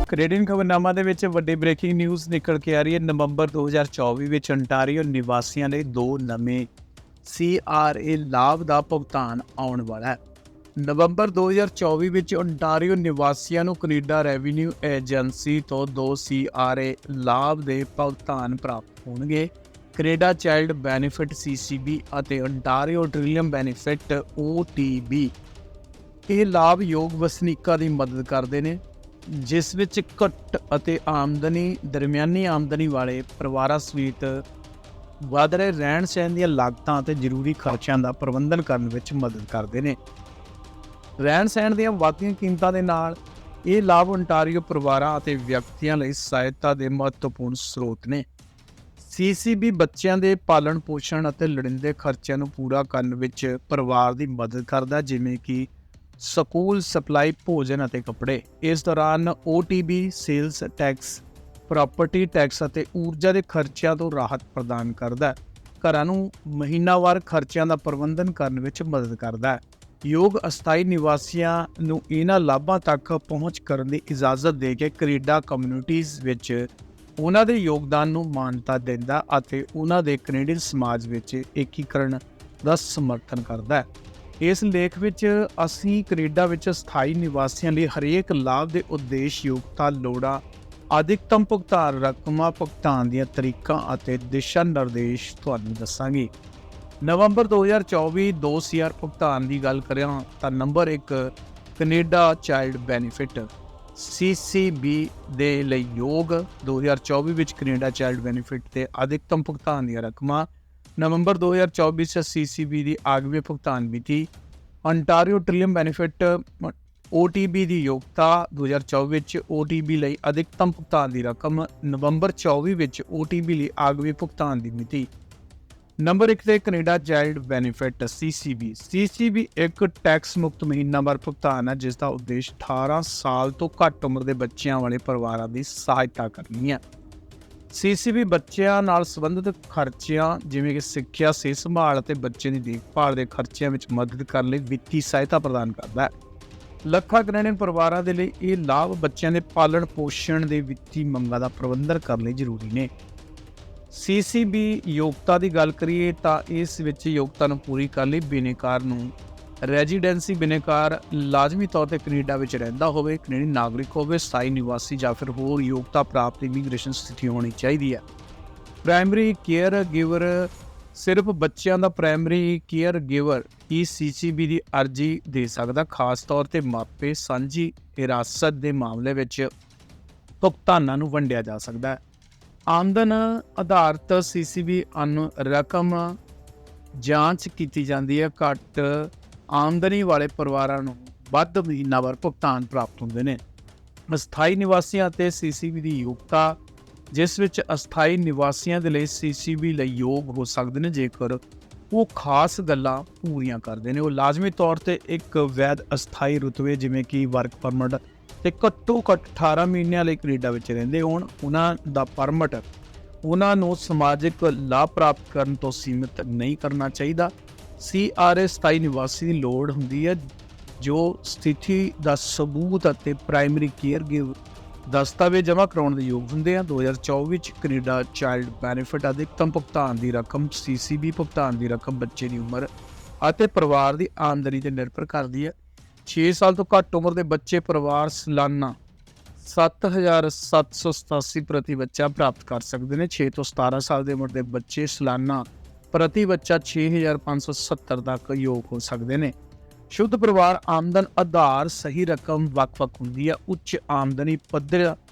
Canadian ਖਬਰਨਾਮਾ ਦੇ ਵਿੱਚ ਵੱਡੀ ਬ੍ਰੇਕਿੰਗ ਨਿਊਜ਼ ਨਿਕਲ ਕੇ ਆ ਰਹੀ ਹੈ। ਨਵੰਬਰ 2024 ਵਿੱਚ ontario ਨਿਵਾਸੀਆਂ ਲਈ 2 ਨਵੇਂ CRA ਲਾਭ ਦਾ ਭੁਗਤਾਨ ਆਉਣ ਵਾਲਾ ਹੈ। ਨਵੰਬਰ 2024 ਵਿੱਚ ontario ਨਿਵਾਸੀਆਂ ਨੂੰ ਕੈਨੇਡਾ ਰੈਵਨਿਊ ਏਜੰਸੀ ਤੋਂ 2 CRA ਲਾਭ ਦੇ ਭੁਗਤਾਨ ਪ੍ਰਾਪਤ ਹੋਣਗੇ। ਕੈਨੇਡਾ ਚਾਈਲਡ ਬੈਨੀਫਿਟ CCB ਅਤੇ ontario ਟ੍ਰਿਲੀਅਮ ਬੈਨੀਫਿਟ OTB। ਇਹ ਲਾਭ ਯੋਗ ਵਸਨੀਕਾਂ ਦੀ ਮਦਦ ਕਰਦੇ ਨੇ ਜਿਸ ਵਿੱਚ ਘੱਟ ਅਤੇ ਦਰਮਿਆਨੀ ਆਮਦਨੀ ਵਾਲੇ ਪਰਿਵਾਰਾਂ ਸਮੇਤ ਵਧ ਰਹੇ ਰਹਿਣ ਸਹਿਣ ਦੀਆਂ ਲਾਗਤਾਂ ਅਤੇ ਜ਼ਰੂਰੀ ਖਰਚਿਆਂ ਦਾ ਪ੍ਰਬੰਧਨ ਕਰਨ ਵਿੱਚ ਮਦਦ ਕਰਦੇ ਨੇ। ਰਹਿਣ ਸਹਿਣ ਦੀਆਂ ਵੱਧਦੀਆਂ ਕੀਮਤਾਂ ਦੇ ਨਾਲ ਇਹ ਲਾਭ ontario ਪਰਿਵਾਰਾਂ ਅਤੇ ਵਿਅਕਤੀਆਂ ਲਈ ਸਹਾਇਤਾ ਦੇ ਮਹੱਤਵਪੂਰਨ ਸਰੋਤ ਨੇ। CCB ਬੱਚਿਆਂ ਦੇ ਪਾਲਣ ਪੋਸ਼ਣ ਅਤੇ ਲੋੜੀਂਦੇ ਖਰਚਿਆਂ ਨੂੰ ਪੂਰਾ ਕਰਨ ਵਿੱਚ ਪਰਿਵਾਰ ਦੀ ਮਦਦ ਕਰਦਾ, ਜਿਵੇਂ ਕਿ ਸਕੂਲ ਸਪਲਾਈ, ਭੋਜਨ ਅਤੇ ਕੱਪੜੇ। ਇਸ ਦੌਰਾਨ OTB sales tax, property tax ਅਤੇ ਊਰਜਾ ਦੇ ਖਰਚਿਆਂ ਤੋਂ ਰਾਹਤ ਪ੍ਰਦਾਨ ਕਰਦਾ ਹੈ। ਘਰਾਂ ਨੂੰ ਮਹੀਨਾਵਾਰ ਖਰਚਿਆਂ ਦਾ ਪ੍ਰਬੰਧਨ ਕਰਨ ਵਿੱਚ ਮਦਦ ਕਰਦਾ ਹੈ। ਯੋਗ ਅਸਥਾਈ ਨਿਵਾਸੀਆਂ ਨੂੰ ਇਹਨਾਂ ਲਾਭਾਂ ਤੱਕ ਪਹੁੰਚ ਕਰਨ ਦੀ ਇਜਾਜ਼ਤ ਦੇ ਕੇ ਕੈਨੇਡਾ ਕਮਿਊਨਿਟੀਜ਼ ਵਿੱਚ ਉਹਨਾਂ ਦੇ ਯੋਗਦਾਨ ਨੂੰ ਮਾਨਤਾ ਦਿੰਦਾ ਅਤੇ ਉਹਨਾਂ ਦੇ ਕੈਨੇਡੀਅਨ ਸਮਾਜ ਵਿੱਚ ਏਕੀਕਰਨ ਦਾ ਸਮਰਥਨ ਕਰਦਾ ਹੈ। ਇਸ ਲੇਖ ਵਿੱਚ ਅਸੀਂ ਕੈਨੇਡਾ ਵਿੱਚ ਸਥਾਈ ਨਿਵਾਸੀਆਂ ਲਈ ਹਰੇਕ ਲਾਭ ਦੇ ਉਦੇਸ਼, ਯੋਗਤਾ, ਲੋੜਾਂ, ਅਧਿਕਤਮ ਭੁਗਤਾਨ ਰਕਮਾਂ, ਭੁਗਤਾਨ ਦੀਆਂ ਤਰੀਕਾਂ ਅਤੇ ਦਿਸ਼ਾ ਨਿਰਦੇਸ਼ ਤੁਹਾਨੂੰ ਦੱਸਾਂਗੇ। ਨਵੰਬਰ 2024 2 CR ਭੁਗਤਾਨ ਦੀ ਗੱਲ ਕਰਾਂ ਤਾਂ number 1 Canada child benefit CCB ਦੇ ਲਈ ਯੋਗ 2024 ਵਿੱਚ ਕੈਨੇਡਾ ਚਾਈਲਡ ਬੈਨੀਫਿਟ ਤੇ ਅਧਿਕਤਮ ਭੁਗਤਾਨ ਦੀਆਂ ਰਕਮਾਂ। ਨਵੰਬਰ 2024 ਚ CCB ਦੀ ਆਗਮੀ ਭੁਗਤਾਨ ਮਿਤੀ। ontario ਟ੍ਰਿਲੀਅਮ ਬੈਨੀਫਿਟ OTB ਦੀ ਯੋਗਤਾ 2024 ਵਿੱਚ OTB ਲਈ ਅਧਿਕਤਮ ਭੁਗਤਾਨ ਦੀ ਰਕਮ। ਨਵੰਬਰ 24 ਵਿੱਚ OTB ਲਈ ਆਗਮੀ ਭੁਗਤਾਨ ਦੀ ਮਿਤੀ। ਨੰਬਰ 1 ਤੇ ਕੈਨੇਡਾ ਚਾਈਲਡ ਬੈਨੀਫਿਟ CCB ਇੱਕ ਟੈਕਸ ਮੁਕਤ ਮਹੀਨਾਵਾਰ ਭੁਗਤਾਨ ਹੈ ਜਿਸ ਦਾ ਉਦੇਸ਼ 18 ਸਾਲ ਤੋਂ ਘੱਟ ਉਮਰ ਦੇ ਬੱਚਿਆਂ ਵਾਲੇ ਪਰਿਵਾਰਾਂ ਦੀ ਸਹਾਇਤਾ ਕਰਨੀ ਹੈ। CCB ਬੱਚਿਆਂ ਨਾਲ ਸੰਬੰਧਿਤ ਖਰਚਿਆਂ ਜਿਵੇਂ ਕਿ ਸਿੱਖਿਆ, ਸਿਹਤ ਸੰਭਾਲ ਅਤੇ ਬੱਚੇ ਦੀ ਦੇਖਭਾਲ ਦੇ ਖਰਚਿਆਂ ਵਿੱਚ ਮਦਦ ਕਰਨ ਲਈ ਵਿੱਤੀ ਸਹਾਇਤਾ ਪ੍ਰਦਾਨ ਕਰਦਾ ਹੈ। ਲੱਖਾਂ ਕੈਨੇਡੀਅਨ ਪਰਿਵਾਰਾਂ ਦੇ ਲਈ ਇਹ ਲਾਭ ਬੱਚਿਆਂ ਦੇ ਪਾਲਣ ਪੋਸ਼ਣ ਦੇ ਵਿੱਤੀ ਮੰਗਾਂ ਦਾ ਪ੍ਰਬੰਧਨ ਕਰਨ ਲਈ ਜ਼ਰੂਰੀ ਨੇ। CCB ਯੋਗਤਾ ਦੀ ਗੱਲ ਕਰੀਏ ਤਾਂ ਇਸ ਵਿੱਚ ਯੋਗਤਾ ਨੂੰ ਪੂਰੀ ਕਰਨ ਲਈ ਬਿਨੈਕਾਰ ਨੂੰ ਰੈਜ਼ੀਡੈਂਸੀ ਬਿਨੈਕਾਰ ਲਾਜ਼ਮੀ ਤੌਰ 'ਤੇ ਕੈਨੇਡਾ ਵਿੱਚ ਰਹਿੰਦਾ ਹੋਵੇ, ਕੈਨੇਡੀਅਨ ਨਾਗਰਿਕ ਹੋਵੇ, ਸਥਾਈ ਨਿਵਾਸੀ ਜਾਂ ਫਿਰ ਹੋਰ ਯੋਗਤਾ ਪ੍ਰਾਪਤ ਇਮੀਗ੍ਰੇਸ਼ਨ ਸਥਿਤੀ ਹੋਣੀ ਚਾਹੀਦੀ ਹੈ। ਪ੍ਰਾਇਮਰੀ ਕੇਅਰ ਗਿਵਰ ਸਿਰਫ ਬੱਚਿਆਂ ਦਾ ਪ੍ਰਾਇਮਰੀ ਕੇਅਰ ਗਿਵਰ ਹੀ CCB ਦੀ ਅਰਜ਼ੀ ਦੇ ਸਕਦਾ। ਖਾਸ ਤੌਰ 'ਤੇ ਮਾਪੇ ਸਾਂਝੀ ਹਿਰਾਸਤ ਦੇ ਮਾਮਲੇ ਵਿੱਚ ਭੁਗਤਾਨਾਂ ਨੂੰ ਵੰਡਿਆ ਜਾ ਸਕਦਾ ਹੈ। ਆਮਦਨ ਆਧਾਰਿਤ CCB ਰਕਮ ਜਾਂਚ ਕੀਤੀ ਜਾਂਦੀ ਹੈ। ਘੱਟ ਆਮਦਨੀ ਵਾਲੇ ਪਰਿਵਾਰਾਂ ਨੂੰ ਵੱਧ ਮਹੀਨਾਵਾਰ ਭੁਗਤਾਨ ਪ੍ਰਾਪਤ ਹੁੰਦੇ ਨੇ। ਅਸਥਾਈ ਨਿਵਾਸੀਆਂ ਅਤੇ CCB ਦੀ ਯੋਗਤਾ, ਜਿਸ ਵਿੱਚ ਅਸਥਾਈ ਨਿਵਾਸੀਆਂ ਦੇ ਲਈ CCB ਲਈ ਯੋਗ ਹੋ ਸਕਦੇ ਨੇ ਜੇਕਰ ਉਹ ਖਾਸ ਗੱਲਾਂ ਪੂਰੀਆਂ ਕਰਦੇ ਨੇ। ਉਹ ਲਾਜ਼ਮੀ ਤੌਰ 'ਤੇ ਇੱਕ ਵੈਧ ਅਸਥਾਈ ਰੁਤਬੇ ਜਿਵੇਂ ਕਿ ਵਰਕ ਪਰਮਿਟ ਤੇ ਘੱਟੋ ਘੱਟ 18 ਮਹੀਨਿਆਂ ਲਈ ਕੈਨੇਡਾ ਵਿੱਚ ਰਹਿੰਦੇ ਹੋਣ। ਉਹਨਾਂ ਦਾ ਪਰਮਿਟ ਉਹਨਾਂ ਨੂੰ ਸਮਾਜਿਕ ਲਾਭ ਪ੍ਰਾਪਤ ਕਰਨ ਤੋਂ ਸੀਮਿਤ ਨਹੀਂ ਕਰਨਾ ਚਾਹੀਦਾ। CRA ਸਥਾਈ ਨਿਵਾਸੀ ਦੀ ਲੋੜ ਹੁੰਦੀ ਹੈ ਜੋ ਸਥਿਤੀ ਦਾ ਸਬੂਤ ਅਤੇ ਪ੍ਰਾਇਮਰੀ ਕੇਅਰ ਗਿਵ ਦਸਤਾਵੇਜ਼ ਜਮ੍ਹਾਂ ਕਰਾਉਣ ਦੇ ਯੋਗ ਹੁੰਦੇ ਆ। 2024 ਵਿੱਚ ਕੈਨੇਡਾ ਚਾਈਲਡ ਬੈਨੀਫਿਟ ਅਧਿਕਤਮ ਭੁਗਤਾਨ ਦੀ ਰਕਮ, CCB ਭੁਗਤਾਨ ਦੀ ਰਕਮ ਬੱਚੇ ਦੀ ਉਮਰ ਅਤੇ ਪਰਿਵਾਰ ਦੀ ਆਮਦਨੀ 'ਤੇ ਨਿਰਭਰ ਕਰਦੀ ਹੈ। 6 ਸਾਲ ਤੋਂ ਘੱਟ ਉਮਰ ਦੇ ਬੱਚੇ ਪਰਿਵਾਰ ਸਾਲਾਨਾ 7,787 ਪ੍ਰਤੀ ਬੱਚਾ ਪ੍ਰਾਪਤ ਕਰ ਸਕਦੇ ਨੇ। 6 ਤੋਂ 17 ਸਾਲ ਦੀ ਉਮਰ ਦੇ ਬੱਚੇ ਸਾਲਾਨਾ ਪ੍ਰਤੀ ਬੱਚਾ 6,570 ਤੱਕ ਯੋਗ ਹੋ ਸਕਦੇ ਨੇ। ਸ਼ੁੱਧ ਪਰਿਵਾਰ ਆਮਦਨ ਆਧਾਰ ਸਹੀ ਰਕਮ ਵੱਖ-ਵੱਖ ਹੁੰਦੀ ਹੈ। ਉੱਚ ਆਮਦਨੀ ਪੱਧਰ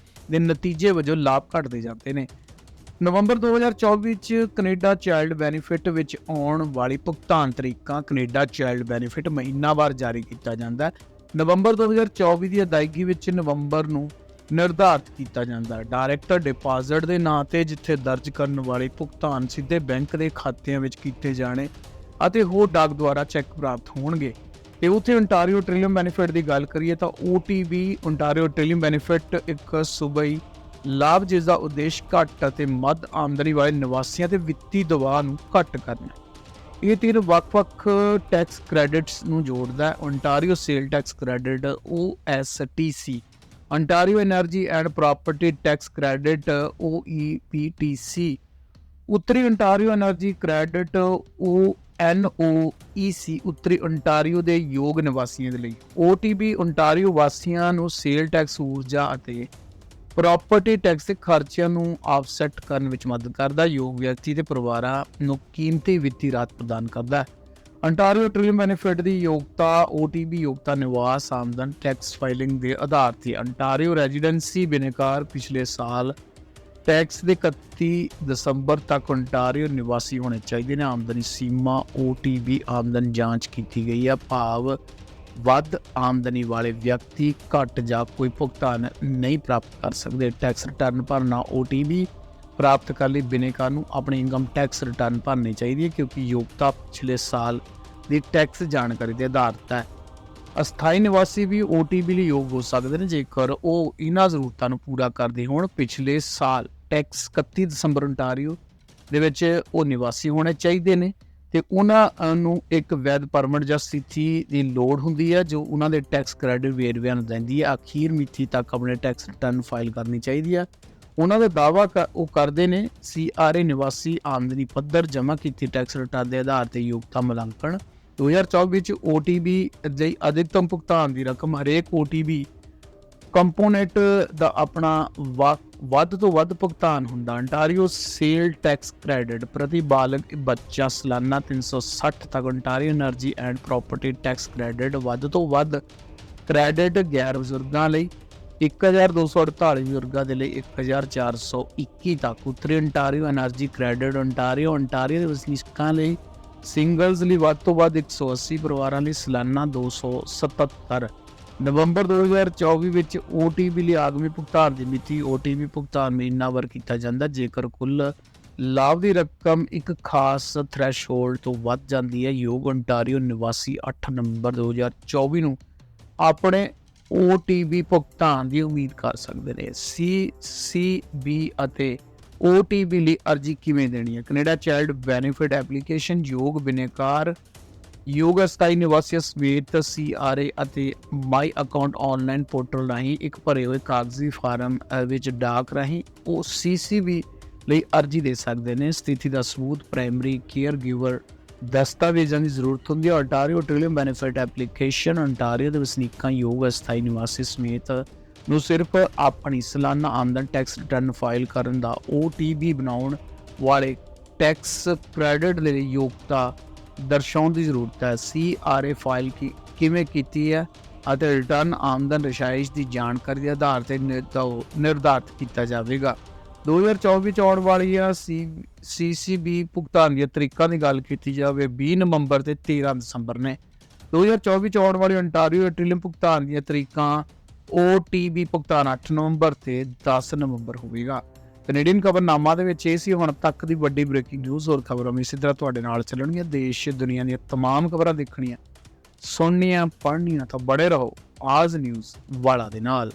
ਦੇ ਨਤੀਜੇ ਵਜੋਂ ਲਾਭ ਘਟਦੇ ਜਾਂਦੇ ਨੇ। ਨਵੰਬਰ 2024 ਵਿੱਚ ਕੈਨੇਡਾ ਚਾਈਲਡ ਬੈਨੀਫਿਟ ਵਿੱਚ ਆਉਣ ਵਾਲੀ ਭੁਗਤਾਨ ਤਰੀਕਾਂ। ਕੈਨੇਡਾ ਚਾਈਲਡ ਬੈਨੀਫਿਟ ਮਹੀਨਾਵਾਰ ਜਾਰੀ ਕੀਤਾ ਜਾਂਦਾ ਹੈ। ਨਵੰਬਰ 2024 ਦੀ ਅਦਾਇਗੀ ਵਿੱਚ ਨਵੰਬਰ ਨੂੰ ਨਿਰਧਾਰਤ ਕੀਤਾ ਜਾਂਦਾ ਹੈ। ਡਾਇਰੈਕਟ ਡਿਪਾਜ਼ਿਟ ਦੇ ਨਾਂ 'ਤੇ ਜਿੱਥੇ ਦਰਜ ਕਰਨ ਵਾਲੇ ਭੁਗਤਾਨ ਸਿੱਧੇ ਬੈਂਕ ਦੇ ਖਾਤਿਆਂ ਵਿੱਚ ਕੀਤੇ ਜਾਣੇ ਅਤੇ ਹੋਰ ਡਾਕ ਦੁਆਰਾ ਚੈੱਕ ਪ੍ਰਾਪਤ ਹੋਣਗੇ। ਤੇ ਉੱਥੇ ontario ਟ੍ਰਿਲੀਅਮ ਬੈਨੀਫਿਟ ਦੀ ਗੱਲ ਕਰੀਏ ਤਾਂ OTB ontario ਟ੍ਰਿਲੀਅਮ ਬੈਨੀਫਿਟ ਇੱਕ ਸੂਬਾਈ ਲਾਭ ਜਿਸ ਦਾ ਉਦੇਸ਼ ਘੱਟ ਅਤੇ ਮੱਧ ਆਮਦਨੀ ਵਾਲੇ ਨਿਵਾਸੀਆਂ ਤੇ ਵਿੱਤੀ ਦਬਾਅ ਨੂੰ ਘੱਟ ਕਰਨਾ। ਇਹ 3 ਵੱਖ-ਵੱਖ ਟੈਕਸ ਕ੍ਰੈਡਿਟਸ ਨੂੰ ਜੋੜਦਾ ਹੈ। ontario sale tax credit OSTC Ontario energy and property tax credit OEPTC, ਉੱਤਰੀ ਅੰਟਾਰੀਓ એનર્ਜੀ ਕ੍ਰੈਡਿਟ ONOEC ਉੱਤਰੀ ਅੰਟਾਰੀਓ ਦੇ ਯੋਗ ਨਿਵਾਸੀਆਂ ਦੇ ਲਈ। OTB ਅੰਟਾਰੀਓ ਵਾਸੀਆਂ ਨੂੰ ਸੇਲ ਟੈਕਸ, ਊਰਜਾ ਅਤੇ ਪ੍ਰਾਪਰਟੀ ਟੈਕਸ ਦੇ ਖਰਚਿਆਂ ਨੂੰ ਆਫਸੈਟ ਕਰਨ ਵਿੱਚ ਮਦਦ ਕਰਦਾ। ਯੋਗ ਵਿਅਕਤੀ ਤੇ ਪਰਿਵਾਰਾਂ ਨੂੰ ਕੀਮਤੀ ਵਿੱਤੀ ਰਾਹਤ ਪ੍ਰਦਾਨ ਕਰਦਾ ਹੈ। ਅੰਟਾਰੀਓ ਟ੍ਰਿਲੀਅਮ ਬੈਨੀਫਿਟ ਦੀ ਯੋਗਤਾ OTB ਯੋਗਤਾ ਨਿਵਾਸ ਆਮਦਨ ਟੈਕਸ ਫਾਈਲਿੰਗ ਦੇ ਆਧਾਰ ਤੇ ਅੰਟਾਰੀਓ ਰੈਜ਼ੀਡੈਂਸੀ ਬਿਨੇਕਾਰ ਪਿਛਲੇ ਸਾਲ ਟੈਕਸ ਦੇ 31 ਦਸੰਬਰ ਤੱਕ ਅੰਟਾਰੀਓ ਨਿਵਾਸੀ ਹੋਣੇ ਚਾਹੀਦੇ ਨੇ। ਆਮਦਨੀ ਸੀਮਾ OTB ਆਮਦਨ ਜਾਂਚ ਕੀਤੀ ਗਈ ਹੈ, ਭਾਵ ਵੱਧ ਆਮਦਨੀ ਵਾਲੇ ਵਿਅਕਤੀ ਘੱਟ ਜਾਂ ਕੋਈ ਭੁਗਤਾਨ ਨਹੀਂ ਪ੍ਰਾਪਤ ਕਰ ਸਕਦੇ। ਟੈਕਸ ਰਿਟਰਨ ਭਰਨਾ OTB ਪ੍ਰਾਪਤ ਕਰਨ ਲਈ ਬਿਨੇਕਾਰ ਨੂੰ ਆਪਣੀ ਇਨਕਮ ਟੈਕਸ ਰਿਟਰਨ ਭਰਨੀ ਚਾਹੀਦੀ ਹੈ, ਕਿਉਂਕਿ ਯੋਗਤਾ ਪਿਛਲੇ ਸਾਲ ਦੀ ਟੈਕਸ ਜਾਣਕਾਰੀ ਦੇ ਆਧਾਰਿਤ ਹੈ। ਅਸਥਾਈ ਨਿਵਾਸੀ ਵੀ OTB ਲਈ ਯੋਗ ਹੋ ਸਕਦੇ ਨੇ ਜੇਕਰ ਉਹ ਇਹਨਾਂ ਜ਼ਰੂਰਤਾਂ ਨੂੰ ਪੂਰਾ ਕਰਦੇ ਹੋਣ। ਪਿਛਲੇ ਸਾਲ ਟੈਕਸ 31 ਦਸੰਬਰ ਅੰਟਾਰੀਓ ਦੇ ਵਿੱਚ ਉਹ ਨਿਵਾਸੀ ਹੋਣੇ ਚਾਹੀਦੇ ਨੇ ਤੇ ਉਹਨਾਂ ਨੂੰ ਇੱਕ ਵੈਧ ਪਰਮਿਟ ਜਾਂ ਸਥਿਤੀ ਦੀ ਲੋੜ ਹੁੰਦੀ ਹੈ ਜੋ ਉਹਨਾਂ ਦੇ ਟੈਕਸ ਕ੍ਰੈਡਿਟ ਵੇਰਵਿਆਂ ਨੂੰ ਦਿੰਦੀ ਹੈ। ਅਖੀਰ ਮਿਤੀ ਤੱਕ ਆਪਣੇ ਟੈਕਸ ਰਿਟਰਨ ਫਾਈਲ ਕਰਨੀ ਚਾਹੀਦੀ ਹੈ। ਉਹਨਾਂ ਦਾ ਦਾਅਵਾ ਉਹ ਕਰਦੇ ਨੇ। CRA ਨਿਵਾਸੀ ਆਮਦਨੀ ਪੱਧਰ, ਜਮ੍ਹਾਂ ਕੀਤੀ ਟੈਕਸ ਰਿਟਰਨ ਦੇ ਆਧਾਰ ਤੇ ਯੋਗਤਾ ਮੁਲਾਂਕਣ। 2024 ਵਿੱਚ OTB ਲਈ ਅਧਿਕਤਮ ਭੁਗਤਾਨ ਦੀ ਰਕਮ ਹਰੇਕ OTB ਕੰਪੋਨੈਂਟ ਦਾ ਆਪਣਾ ਵੱਧ ਤੋਂ ਵੱਧ ਭੁਗਤਾਨ ਹੁੰਦਾ। ਅੰਟਾਰੀਓ ਸੇਲ ਟੈਕਸ ਕ੍ਰੈਡਿਟ ਪ੍ਰਤੀ ਬਾਲਗ ਬੱਚਾ ਸਾਲਾਨਾ 360 ਤੱਕ। Ontario energy and property tax credit ਵੱਧ ਤੋਂ ਵੱਧ ਕ੍ਰੈਡਿਟ ਗੈਰ ਬਜ਼ੁਰਗਾਂ ਲਈ 1248, ਬਜ਼ੁਰਗਾਂ ਦੇ ਲਈ 1421 ਤੱਕ। ਉੱਤਰੀ ਅੰਟਾਰੀਓ એનર્ਜੀ ਕ੍ਰੈਡਿਟ ਅੰਟਾਰੀਓ ਦੇ ਵਸਨੀਕਾਂ ਲਈ ਸਿੰਗਲਜ਼ ਲਈ ਵੱਧ ਤੋਂ ਵੱਧ 180, ਪਰਿਵਾਰਾਂ ਲਈ ਸਾਲਾਨਾ 277। ਨਵੰਬਰ 2024 ਵਿੱਚ OTB ਲਈ ਆਗਮੀ ਭੁਗਤਾਨ ਦੀ ਮਿਤੀ। OTB ਭੁਗਤਾਨ ਮਹੀਨਾਵਾਰ ਕੀਤਾ ਜਾਂਦਾ ਜੇਕਰ ਕੁੱਲ ਲਾਭ ਦੀ ਰਕਮ ਇੱਕ ਖਾਸ ਥ੍ਰੈਸ਼ਹੋਲਡ ਤੋਂ ਵੱਧ ਜਾਂਦੀ ਹੈ। ਯੋਗ ਅੰਟਾਰੀਓ ਨਿਵਾਸੀ 8 ਨਵੰਬਰ 2024 ਨੂੰ ਆਪਣੇ OTB ਭੁਗਤਾਨ ਦੀ ਉਮੀਦ ਕਰ ਸਕਦੇ ਨੇ। CCB ਅਤੇ OTB ਲਈ ਅਰਜ਼ੀ ਕਿਵੇਂ ਦੇਣੀ ਹੈ? Canada child benefit application. ਯੋਗ ਬਿਨੇਕਾਰ, ਯੋਗ ਅਸਥਾਈ ਨਿਵਾਸੀਆਂ ਸਮੇਤ CRA ਅਤੇ ਮਾਈ ਅਕਾਊਂਟ ਆਨਲਾਈਨ ਪੋਰਟਲ ਰਾਹੀਂ ਇੱਕ ਭਰੇ ਹੋਏ ਕਾਗਜ਼ੀ ਫਾਰਮ ਵਿੱਚ ਡਾਕ ਰਾਹੀਂ ਉਹ CCB ਲਈ ਅਰਜ਼ੀ ਦੇ ਸਕਦੇ ਨੇ। ਸਥਿਤੀ ਦਾ ਸਬੂਤ, ਪ੍ਰਾਇਮਰੀ ਕੇਅਰ ਗਿਵਰ ਦਸਤਾਵੇਜ਼ਾਂ ਦੀ ਜ਼ਰੂਰਤ ਹੁੰਦੀ ਹੈ। Ontario trillium benefit application Ontario ਦੇ ਵਸਨੀਕਾਂ, ਯੋਗ ਅਸਥਾਈ ਨਿਵਾਸੀ ਸਮੇਤ ਨੂੰ ਸਿਰਫ ਆਪਣੀ ਸਾਲਾਨਾ ਆਮਦਨ ਟੈਕਸ ਰਿਟਰਨ ਫਾਈਲ ਕਰਨ ਦਾ OTB ਬਣਾਉਣ ਵਾਲੇ ਟੈਕਸ ਕ੍ਰੈਡਿਟ ਲਈ ਯੋਗਤਾ ਦਰਸਾਉਣ ਦੀ ਜ਼ਰੂਰਤ ਹੈ। CRA ਫਾਈਲ ਕਿਵੇਂ ਕੀਤੀ ਹੈ ਅਤੇ ਰਿਟਰਨ ਆਮਦਨ ਰਿਹਾਇਸ਼ ਦੀ ਜਾਣਕਾਰੀ ਦੇ ਆਧਾਰ ਤੇ ਨਿਰਧਾਰਤ ਕੀਤਾ ਜਾਵੇਗਾ। 2024 ਵਿੱਚ ਆਉਣ ਵਾਲੀ CCB ਭੁਗਤਾਨ ਦੀਆਂ ਤਰੀਕਾਂ ਦੀ ਗੱਲ ਕੀਤੀ ਜਾਵੇ 20 ਨਵੰਬਰ ਤੇ 13 ਦਸੰਬਰ ਨੇ। 2024 ਵਿੱਚ ਆਉਣ ਵਾਲੀ ਅੰਟਾਰੀਓ ਟ੍ਰਿਲੀਅਮ ਭੁਗਤਾਨ ਦੀਆਂ ਤਰੀਕਾਂ OTB ਭੁਗਤਾਨ 8 ਨਵੰਬਰ ਤੇ 10 ਨਵੰਬਰ ਹੋਵੇਗਾ। ਕੈਨੇਡੀਅਨ ਖਬਰਨਾਮਾ ਦੇ ਵਿੱਚ ਇਹ ਸੀ ਹੁਣ ਤੱਕ ਦੀ ਵੱਡੀ ਬ੍ਰੇਕਿੰਗ ਨਿਊਜ਼। ਹੋਰ ਖਬਰਾਂ ਵੀ ਇਸੇ ਤਰ੍ਹਾਂ ਤੁਹਾਡੇ ਨਾਲ ਚੱਲਣਗੀਆਂ। ਦੇਸ਼ ਦੁਨੀਆ ਦੀਆਂ ਤਮਾਮ ਖਬਰਾਂ ਦੇਖਣੀਆਂ, ਸੁਣਨੀਆਂ, ਪੜ੍ਹਨੀਆਂ ਤਾਂ ਬੜੇ ਰਹੋ ਆਜ਼ ਨਿਊਜ਼ ਵਾਲਾ ਦੇ ਨਾਲ।